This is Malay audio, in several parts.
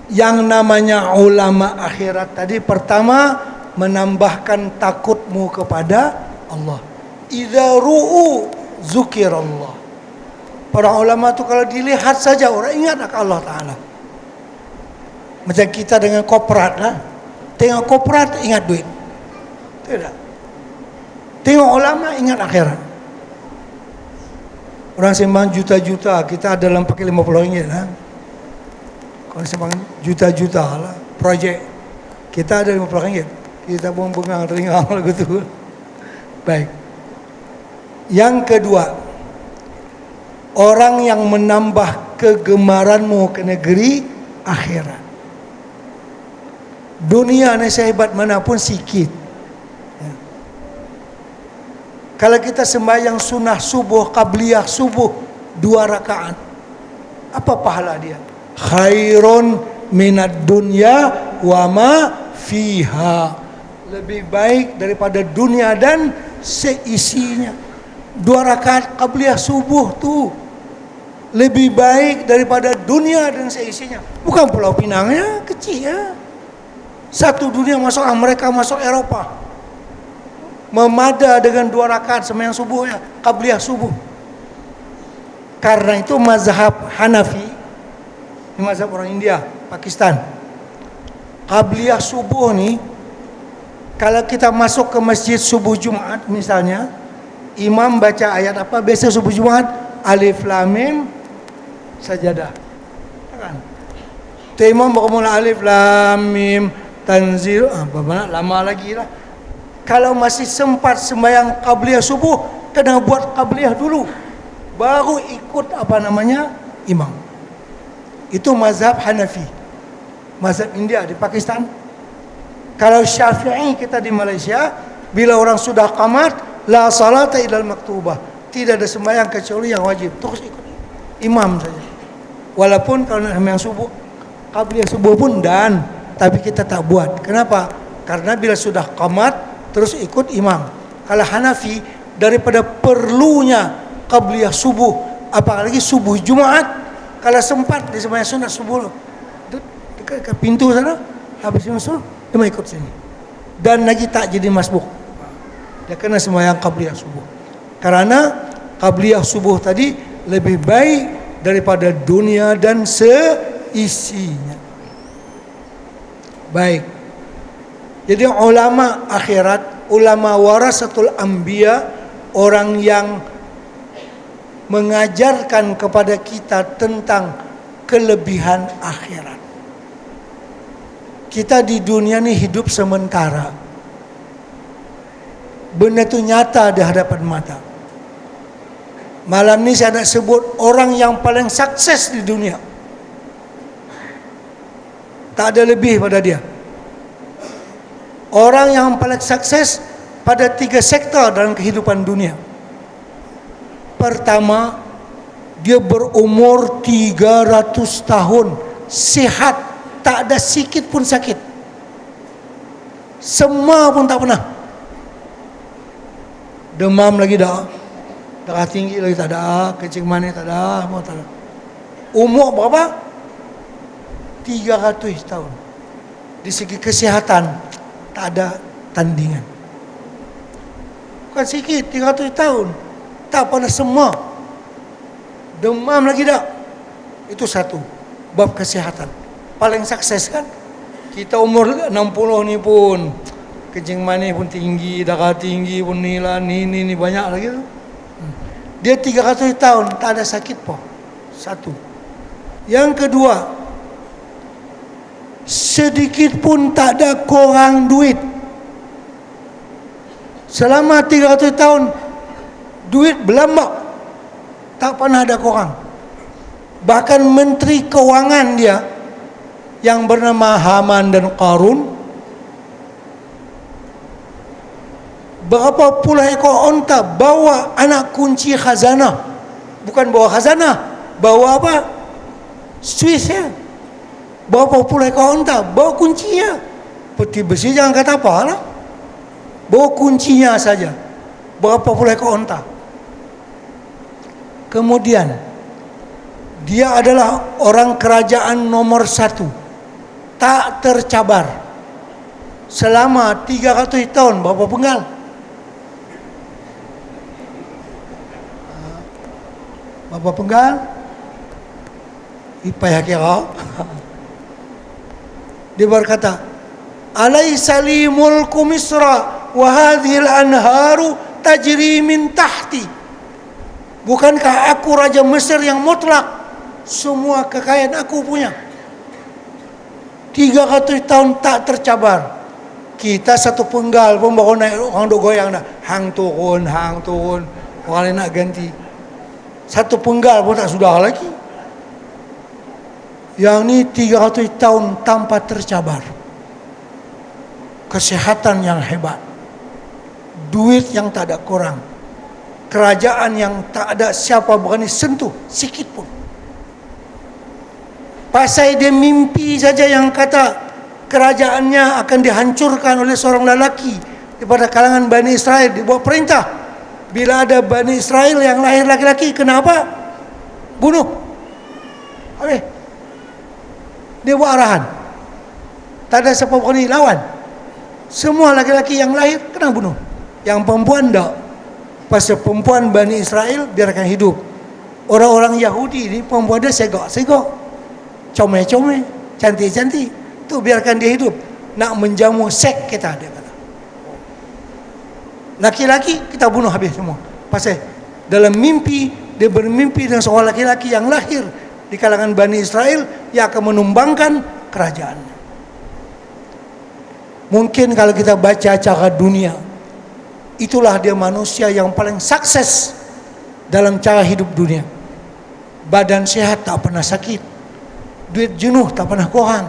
Yang namanya ulama akhirat tadi, pertama menambahkan takutmu kepada Allah. Idza ru'u zukirallah. Para ulama itu kalau dilihat saja orang ingat akan Allah Ta'ala. Macam kita dengan korporat lah. Tengok korporat ingat duit. Tidak. Tengok ulama ingat akhirat. Orang sembang juta-juta, kita dalam pakai 50 ringgit lah. Kalau sembang juta-juta lah projek, kita ada 50 ringgit. Kita pun bengang-ringang lagu tu. Baik. Yang kedua, orang yang menambah kegemaranmu ke negeri akhirat. Dunia ni sehebat manapun sikit. Ya. Kalau kita sembahyang sunnah subuh, qabliyah subuh 2 rakaat, apa pahala dia? Khairun minad dunya wa ma fiha. Lebih baik daripada dunia dan seisinya. 2 rakaat qabliyah subuh tu lebih baik daripada dunia dan seisinya. Bukan Pulau Pinangnya kecil ya. Satu dunia masuk Amerika, masuk Eropa. Memada dengan 2 rakaat sembahyang subuhnya, qabliyah subuh. Karena itu mazhab Hanafi, mazhab orang India, Pakistan. Qabliyah subuh ni, kalau kita masuk ke masjid subuh Jumaat misalnya, imam baca ayat apa biasa subuh Jumaat? Alif Lam Mim Sajadah. Kan? Imam baru mula Alif Lam Mim Tanzil, lama lagi lah. Kalau masih sempat sembahyang qabliyah subuh, kena buat qabliyah dulu, baru ikut imam. Itu mazhab Hanafi, mazhab India di Pakistan. Kalau Syafi'i kita di Malaysia, bila orang sudah qamat, la salata ilal maktubah, tidak ada sembahyang kecuali yang wajib, terus ikut imam saja. Walaupun kalau nak sembahyang subuh, qabliyah subuh pun tapi kita tak buat. Kenapa? Karena bila sudah qamat terus ikut imam. Kalau Hanafi, daripada perlunya qabliyah subuh, apalagi subuh Jumaat, kalau sempat dia sembahyang sunat subuh dekat pintu sana, habis masuk dia mau ikut sini. Dan lagi tak jadi masbuk. Dia kena sembahyang qabliyah subuh. Karena qabliyah subuh tadi lebih baik daripada dunia dan seisinya. Baik. Jadi ulama akhirat, ulama warasatul anbiya, orang yang mengajarkan kepada kita tentang kelebihan akhirat. Kita di dunia ni hidup sementara. Benda itu nyata di hadapan mata. Malam ni saya nak sebut orang yang paling sukses di dunia. Tak ada lebih pada dia. Orang yang paling sukses pada 3 sektor dalam kehidupan dunia. Pertama, dia berumur 300 tahun, sihat, tak ada sikit pun sakit. Semua pun tak pernah. Demam lagi dah, darah tinggi lagi tak ada, kencing manis tak ada, semua tak ada. Umur berapa? 300 tahun. Di segi kesihatan tak ada tandingan. Bukan sikit, 300 tahun. Tak pernah semua. Demam lagi tak? Itu satu, bab kesihatan. Paling sukses kan? Kita umur 60 ni pun kencing manis pun tinggi, darah tinggi pun ni banyak lagi tu. Dia 300 tahun tak ada sakit pun. Satu. Yang kedua, sedikit pun tak ada kurang duit. Selama 300 tahun duit berlambak, tak pernah ada kurang. Bahkan menteri keuangan dia yang bernama Haman dan Qarun, berapa puluh ekor onta bawa anak kunci khazanah. Bukan bawa khazanah, bawa apa? Swiss ya. Berapa puluh ekor onta, bawa kuncinya. Peti besi jangan kata apa lah. Bawa kuncinya saja. Berapa puluh ekor onta. Kemudian dia adalah orang kerajaan nomor 1 tak tercabar selama 300 tahun Bapak Penggal. Bapak Penggal ipayah kira dia berkata, alaysa li mulku Misra wa hadhil anharu tajri min tahti. Bukankah aku raja Mesir yang mutlak, semua kekayaan aku punya. 300 tahun tak tercabar. Kita satu penggal pun baru naik orang duk goyang dah. Hang turun. Orang lain nak ganti. Satu penggal pun tak sudah lagi. Yang ni 300 tahun tanpa tercabar. Kesehatan yang hebat. Duit yang tak ada kurang. Kerajaan yang tak ada siapa berani sentuh sikit pun. Pasal dia mimpi saja yang kata kerajaannya akan dihancurkan oleh seorang lelaki daripada kalangan Bani Israel, dibuat perintah. Bila ada Bani Israel yang lahir laki-laki, kenapa? Bunuh. Habis. Dia buat arahan. Tak ada siapa berani lawan. Semua laki-laki yang lahir kena bunuh. Yang perempuan tak. Pasal perempuan Bani Israel biarkan hidup. Orang-orang Yahudi ni perempuan dia segak-segak, comel-comel, cantik-cantik. Tu biarkan dia hidup. Nak menjamu seks kita, dia kata. Laki-laki kita bunuh habis semua. Pasal dalam mimpi dia bermimpi dengan seorang laki-laki yang lahir di kalangan Bani Israel yang akan menumbangkan kerajaannya. Mungkin kalau kita baca cara dunia, itulah dia manusia yang paling sukses dalam cara hidup dunia. Badan sehat tak pernah sakit, duit jenuh tak pernah kurang,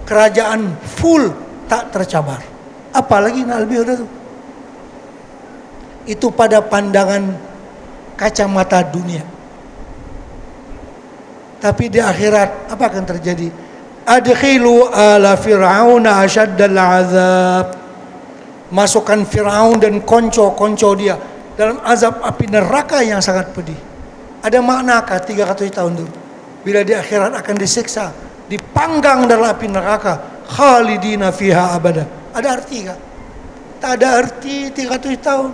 kerajaan full tak tercabar. Apalagi nak lebih dari itu? Itu pada pandangan kacamata dunia. Tapi di akhirat apa akan terjadi? Adkhilu ala fir'auna asyaddal azab. Masukkan Fir'aun dan konco-konco dia dalam azab api neraka yang sangat pedih. Ada maknakah 300 tahun itu? Bila di akhirat akan disiksa, dipanggang dalam api neraka, khalidina fiha abada. Ada arti kah? Tak ada arti 300 tahun.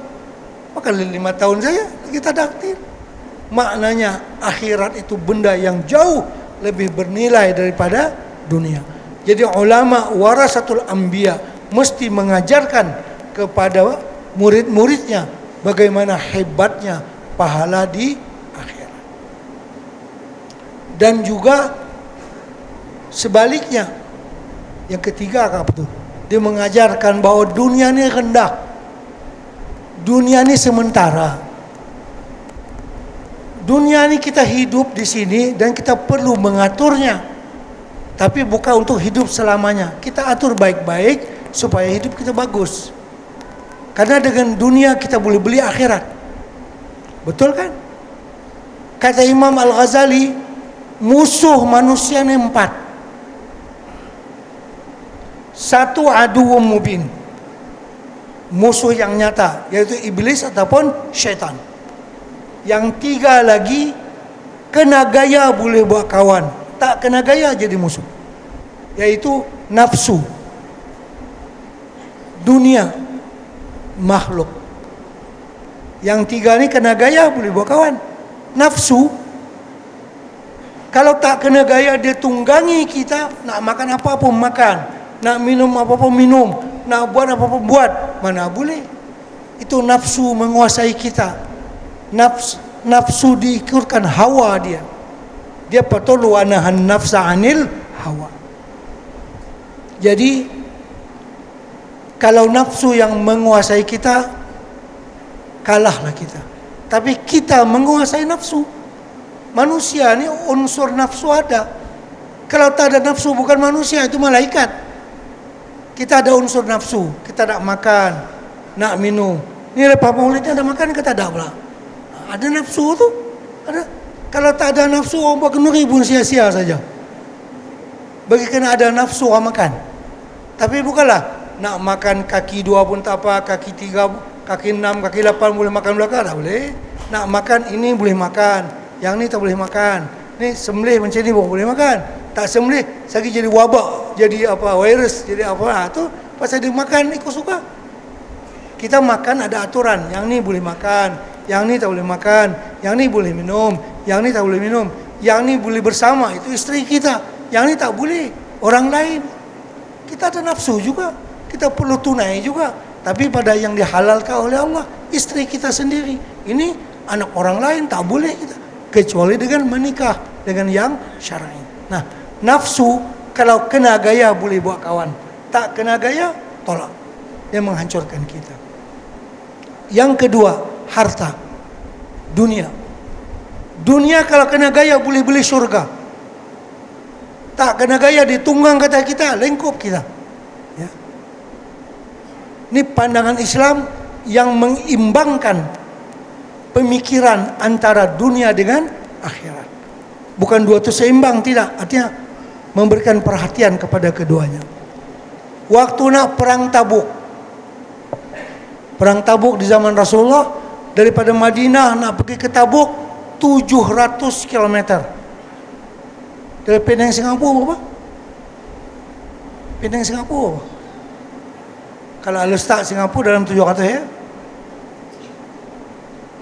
Maka 5 tahun saja kita ada arti. Maknanya akhirat itu benda yang jauh lebih bernilai daripada dunia. Jadi ulama warasatul anbiya mesti mengajarkan kepada murid-muridnya bagaimana hebatnya pahala di akhirat. Dan juga sebaliknya, yang ketiga apa tu? Dia mengajarkan bahawa dunia ni rendah. Dunia ni sementara. Dunia ni kita hidup di sini dan kita perlu mengaturnya. Tapi bukan untuk hidup selamanya. Kita atur baik-baik supaya hidup kita bagus. Karena dengan dunia kita boleh beli akhirat. Betul kan? Kata Imam Al-Ghazali, musuh manusia ni 4. 1 aduwwum mubin. Musuh yang nyata, yaitu iblis ataupun syaitan. Yang 3 lagi, kena gaya boleh buat kawan, tak kena gaya jadi musuh, yaitu nafsu, dunia, makhluk. Yang 3 ni kena gaya boleh buat kawan. Nafsu, kalau tak kena gaya dia tunggangi kita, nak makan apa pun makan, nak minum apa pun minum, nak buat apa pun buat, mana boleh. Itu nafsu menguasai kita. Nafsu diikutkan hawa dia. Dia patulu anahan nafsa anil hawa. Jadi kalau nafsu yang menguasai kita, kalahlah kita. Tapi kita menguasai nafsu. Manusia ni unsur nafsu ada. Kalau tak ada nafsu bukan manusia, itu malaikat. Kita ada unsur nafsu. Kita nak makan, nak minum. Ni lepas maulid ada makan ke tak ada pula? Ada nafsu tu. Ada. Kalau tak ada nafsu, orang buat kenduri pun sia-sia saja. Bagi kena ada nafsu orang makan. Tapi bukanlah nak makan kaki 2 pun tak apa, kaki 3, kaki 6, kaki 8 boleh makan belakang, tak boleh. Nak makan ini boleh makan, yang ni tak boleh makan. Ni sembelih macam ni boleh makan. Tak sembelih, sakit jadi wabak, jadi apa, virus, jadi apa, tu pasal dia makan ikut suka. Kita makan ada aturan, yang ni boleh makan, yang ni tak boleh makan, yang ni boleh minum, yang ni tak boleh minum, yang ni boleh bersama, itu isteri kita, yang ni tak boleh, orang lain. Kita ada nafsu juga, kita perlu tunai juga, tapi pada yang dihalalkan oleh Allah, isteri kita sendiri. Ini anak orang lain tak boleh kita, kecuali dengan menikah dengan yang syar'i. Nah, nafsu kalau kena gaya boleh buat kawan, tak kena gaya tolak, dia menghancurkan kita. Yang kedua, harta, dunia. Dunia kalau kena gaya boleh beli syurga, tak kena gaya ditunggang kata kita, lengkup kita. Ya. Ini pandangan Islam yang mengimbangkan pemikiran antara dunia dengan akhirat. Bukan dua itu seimbang, tidak. Artinya memberikan perhatian kepada keduanya. Waktu nak perang Tabuk, perang Tabuk di zaman Rasulullah, daripada Madinah nak pergi ke Tabuk 700 km. Dari Penang Singapura berapa? Penang Singapura. Kalau Al start Singapura dalam 700 ya.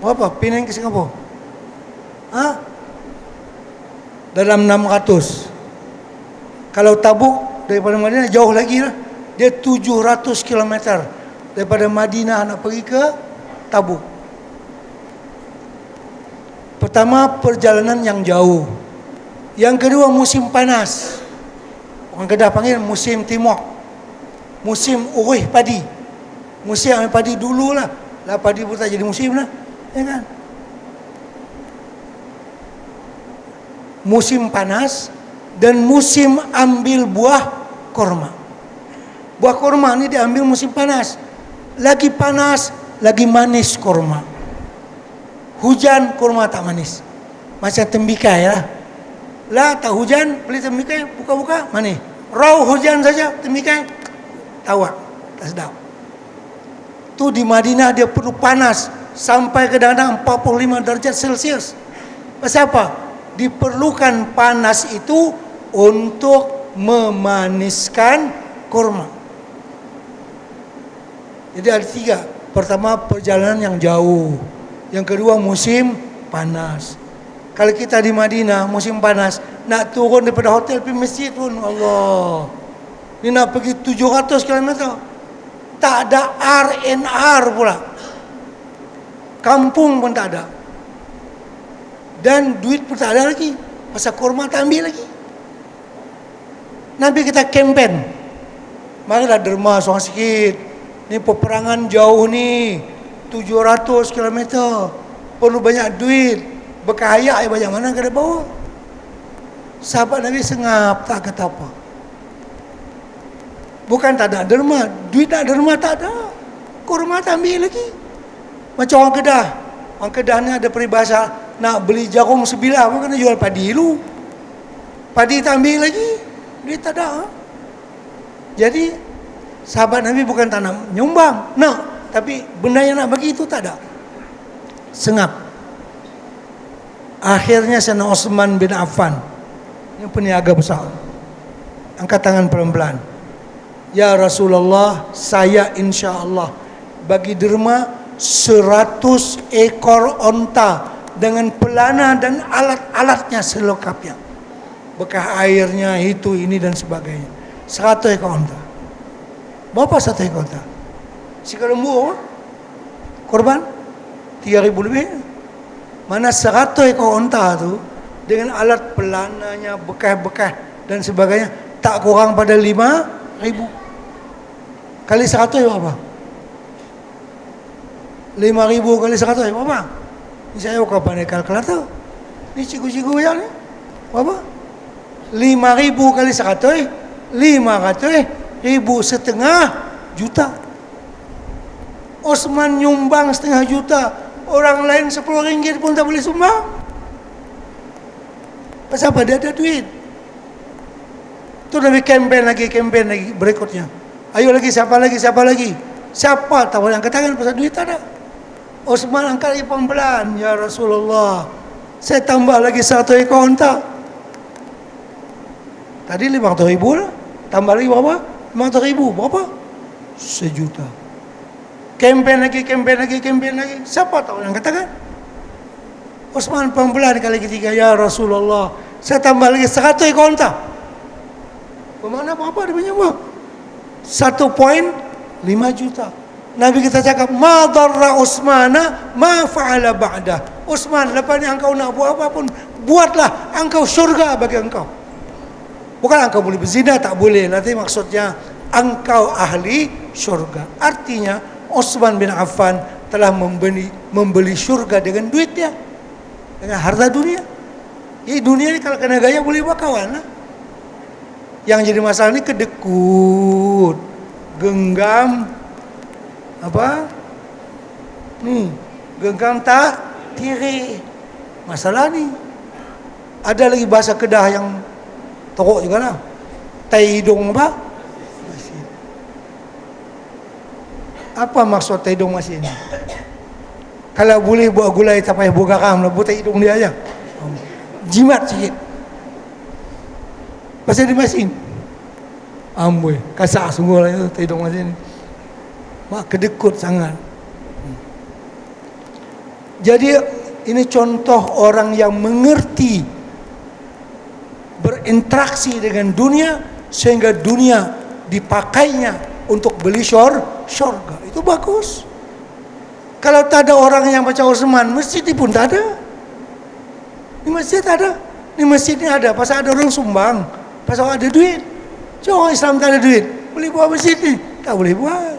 Berapa Penang ke Singapura? Dalam 600. Kalau Tabuk daripada Madinah jauh lagi lah. Dia 700 km. Daripada Madinah nak pergi ke Tabuk. Pertama, perjalanan yang jauh. Yang kedua, musim panas. Orang Kedah panggil musim timok. Musim urih padi. Musim ambil padi dulu lah. Lah padi pun tak jadi musim lah. Ya kan? Musim panas dan musim ambil buah korma. Buah korma ni diambil musim panas. Lagi panas, lagi manis korma. Hujan, korma tak manis. Macam tembikai lah. Lah tak hujan, beli tembikai, buka-buka, manis. Raw hujan saja, tembikai, tawar, tak sedap. Tu di Madinah dia perlu panas, sampai kadang-kadang 45 darjah Celcius. Pasal apa? Diperlukan panas itu untuk memaniskan korma. Jadi ada tiga. Pertama, perjalanan yang jauh. Yang kedua, musim panas. Kalau kita di Madinah, musim panas, nak turun daripada hotel pergi masjid pun, Allah. Ni nak pergi 700 km. Tak ada R&R pula. Kampung pun tak ada. Dan duit pun tak ada lagi. Pasal korma tak ambil lagi. Nabi kita kempen. Marilah derma seorang sikit. Ni peperangan jauh ni 700 km. Perlu banyak duit. Berkahaya banyak mana kena bawa. Sahabat Nabi sengap, tak kata apa. Bukan tak ada derma, duit tak derma tak ada. Kurma tak ambil lagi. Macam orang Kedah. Orang Kedah ni ada peribahasa, nak beli jagung sebilah pun kena jual padi dulu. Padi tak ambil lagi, duit tak ada. Jadi sahabat Nabi bukan tak nak nyumbang, nak, tapi benda yang nak bagi itu tak ada. Sengap. Akhirnya Sayyidina Osman bin Affan, yang peniaga besar, angkat tangan pelan-pelan. Ya Rasulullah, saya insya Allah bagi derma 100 ekor onta dengan pelana dan alat-alatnya selengkapnya. Bekah airnya, itu, ini dan sebagainya. 100 ekor onta. Berapa 1 ekor onta? Si lembu korban 3,000 lebih. Mana 100 ekor onta tu dengan alat pelananya, bekas-bekas dan sebagainya tak kurang pada 5,000. Kali 100 berapa? 5,000 kali 100 berapa? Ni saya bukan pandai kalkulator. Ni cikgu-cikgu yang ni. Berapa? 5,000 kali 100, 500,000, setengah juta. Osman nyumbang setengah juta. Orang lain 10 ringgit pun tak boleh sumbang. Pasal apa? Dia ada duit. Tu Nabi kempen lagi berikutnya. Ayo lagi, siapa lagi? Siapa tak boleh angkat tangan pasal duit tak ada. Osman angkat lagi pelan-pelan. Ya Rasulullah, saya tambah lagi 1 ekor onta. Tadi 500.000 lah, tambah lagi berapa? 500.000, berapa? 1 juta. Kempen lagi. Siapa tahu yang katakan? Utsman pelan-pelan kali ketiga, ya Rasulullah, saya tambah lagi 100 ekor unta. Bermakna berapa dia punya uang? 1,5 juta. Nabi kita cakap, ma darra Utsmana ma fa'ala ba'da. Utsman, lepas ni engkau nak buat apa pun, buatlah, engkau syurga bagi engkau. Bukan engkau boleh berzina, tak boleh. Nanti maksudnya engkau ahli syurga. Artinya Utsman bin Affan telah membeli syurga dengan duitnya, dengan harta dunia. Jadi dunia ni kalau kena gaya boleh buat kawan lah. Yang jadi masalah ni kedekut, genggam, apa? Ni, genggam tak tirik. Masalah ni. Ada lagi bahasa Kedah yang teruk juga lah. Tai hidung apa? Masin. Apa maksud tai hidung masin? Kalau boleh buat gulai tak payah buat garam lah, buat tai hidung dia aja. Jimat sikit. Pasal dia masin. Amboi, kasar sungguh lah itu tai hidung masin. Mak kedekut sangat. Jadi ini contoh orang yang mengerti berinteraksi dengan dunia sehingga dunia dipakainya untuk beli syurga. Itu bagus. Kalau tak ada orang yang macam Utsman, masjid ni pun tak ada. Ni masjid tak ada. Ni masjid ni ada pasal ada orang sumbang, pasal ada duit. Cuma orang Islam tak ada duit, boleh buat masjid ni? Tak boleh buat.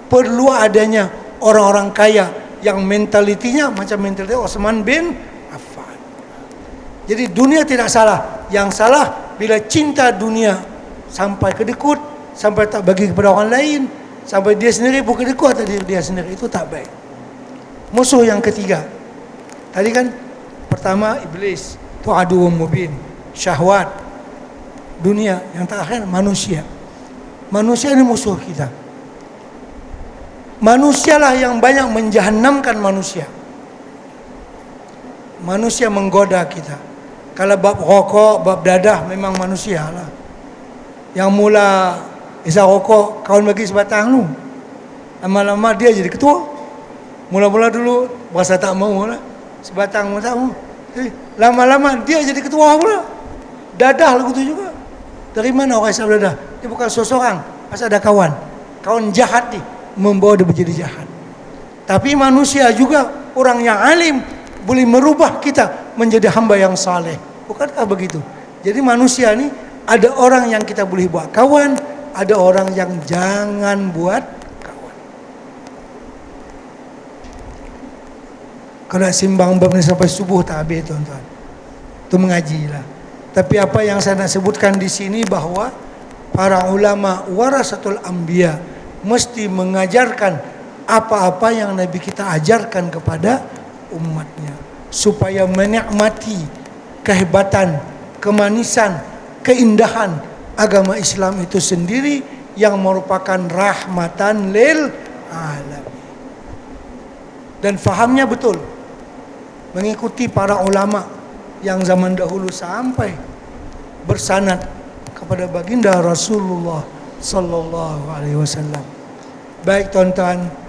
Perlu adanya orang-orang kaya yang mentalitinya macam mentaliti Utsman bin Affan. Jadi dunia tidak salah. Yang salah bila cinta dunia sampai kedekut, sampai tak bagi kepada orang lain, sampai dia sendiri pun kedekut atas diri dia sendiri. Itu tak baik. Musuh yang ketiga, tadi kan pertama iblis, itu aduwwum mubin, syahwat, dunia. Yang terakhir manusia. Manusia ini musuh kita. Manusialah yang banyak menjahannamkan manusia. Manusia menggoda kita. Kalau bab rokok, bab dadah, memang manusia lah. Yang mula isap rokok, kawan bagi sebatang lu. Lama-lama dia jadi ketua. Mula-mula dulu berasa tak mau lah, sebatang pun tak mau. Lama-lama dia jadi ketua pula. Dadah lagu tu juga. Dari mana orang isap dadah? Dia bukan seseorang, pasal ada kawan. Kawan jahat ni membawa dia menjadi jahat. Tapi manusia juga orang yang alim boleh merubah kita menjadi hamba yang saleh. Bukankah begitu? Jadi manusia ni ada orang yang kita boleh buat kawan, ada orang yang jangan buat kawan. Kalau simbang bab ni sampai subuh tak habis tuan-tuan. Itu mengajilah. Tapi apa yang saya nak sebutkan di sini bahawa para ulama warasatul anbiya mesti mengajarkan apa-apa yang Nabi kita ajarkan kepada umatnya supaya menikmati kehebatan, kemanisan, keindahan agama Islam itu sendiri yang merupakan rahmatan lil alamin. Dan fahamnya betul, mengikuti para ulama yang zaman dahulu sampai bersanad kepada baginda Rasulullah sallallahu alaihi wasallam. Baik tuan-tuan,